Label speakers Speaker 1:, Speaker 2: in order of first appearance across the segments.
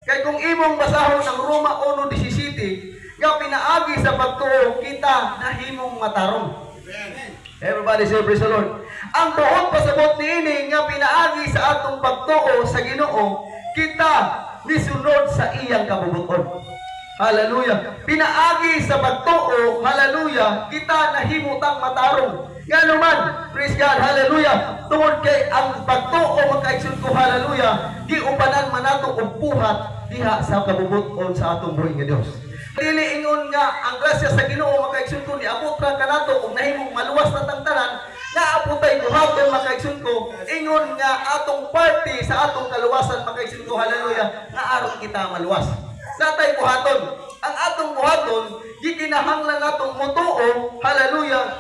Speaker 1: Kay kung imong basahon ang Roma 1:17, nga pinaagi sa pagtuo kita nahimong matarong. Everybody say praise the Lord. Ang buot pasabot niini nga pinaagi sa atong pagtuo sa Ginoo, kita nisunod sa iyang kabubuton. Hallelujah. Pinaagi sa pagtuo, hallelujah, kita nahimutang matarong. Nga naman, praise God, hallelujah. Tungod kay ang pagtuo makaigsoon ko, hallelujah, giupanan man nato og buhat diha sa kabubuton sa atong buhi nga Dios. Dili ingon nga ang grasya sa Ginoo makaigsoon ko niabot ra kanato og nahimong maluwas na tangtanan nga aputay buhaton makaigsoon ko, ingon nga atong party sa atong kaluwasan makaigsoon ko, hallelujah, nga aron kita maluwas. Natay buhaton. Ang atong buhaton gikinahanglan natong mutuo, hallelujah,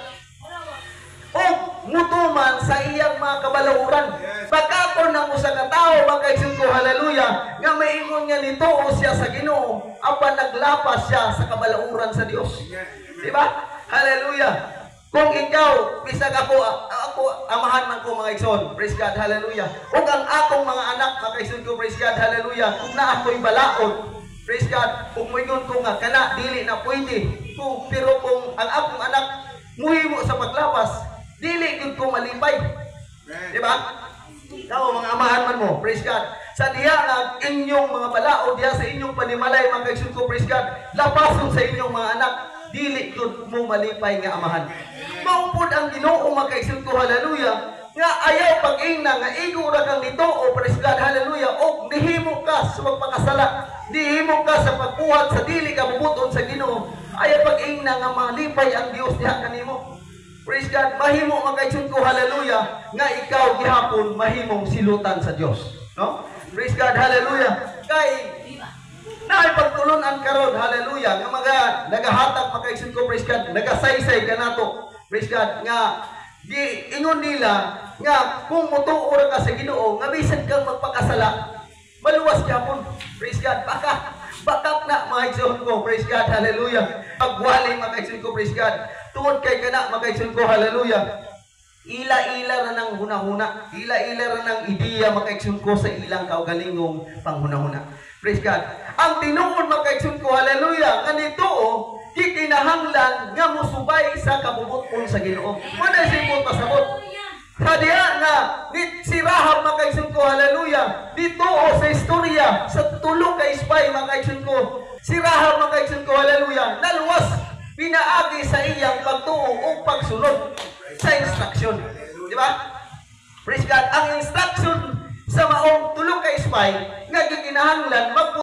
Speaker 1: o mutuman sa iyang mga kabalauran. Pagkapon ng usa ka tawo makaigsoon ko, hallelujah, nga maingon nga nituo siya sa Ginoo apan naglapas siya sa kabalauran sa Dios. Di ba? Hallelujah. Kung ikaw bisag ako amahan man ko mga igsoon, praise God, hallelujah. Ug ang akong mga anak makaigsoon ko, praise God, hallelujah, ug na ako'y balaod, praise God, ug moingon ko nga kana dili na pwede ko, pero kung ang akong anak muhimo sa paglapas, dili gyud ko malipay. Di ba? Ikaw mga amahan man mo, praise God. Sa diha nga inyong mga balaod diha sa inyong panimalay makaigsoon ko, praise God, lapason sa inyong mga anak, dili gyud mo malipay nga amahan. Maupod ang Ginoo makaigsoon ko, hallelujah, nga ayaw pag-ingna nga igo ra kang nituo, praise God, hallelujah, og nihimo ka sa pagpakasala, nihimo ka sa pagbuhat sa dili ka bubuton sa Ginoo, ayaw pag-ingna nga malipay ang Dios diha kanimo. Praise God, mahimo makaigsoon ko, hallelujah, nga ikaw gihapon mahimong silutan sa Dios, no? Praise God, hallelujah. Kay naay pagtulunan karon, hallelujah, nga mga nagahatag makaigsoon ko, praise God, nagasaysay kanato, praise God, nga ingon nila nga kung mutuo ra ka sa Ginoo nga bisan kang magpakasala maluwas gyapon, praise God, bakak na makaigsoon ko, praise God, hallelujah. Pagwali makaigsoon ko, praise God, tungod kay kana makaigsoon ko, hallelujah, ila-ila ra nang hunahuna, ila-ila ra nang ideya makaigsoon ko sa ilang kaugalingong panghunahuna, praise God. Ang tinuod makaigsoon ko, hallelujah, nga nituo gikinahanglan nga musubay sa kabubuton sa Ginoo. Muna simple pasabot. Kadiya nga si Rahab makaigsoon ko, hallelujah, dituo sa istorya sa tulo ka ispay makaigsoon ko, si Rahab makaigsoon ko, hallelujah, naluwas pinaagi sa iyang pagtuo o pagsunod sa instruction. Di ba? Praise God. Ang instruction sa maong tulo ka ispay nga gikinahanglan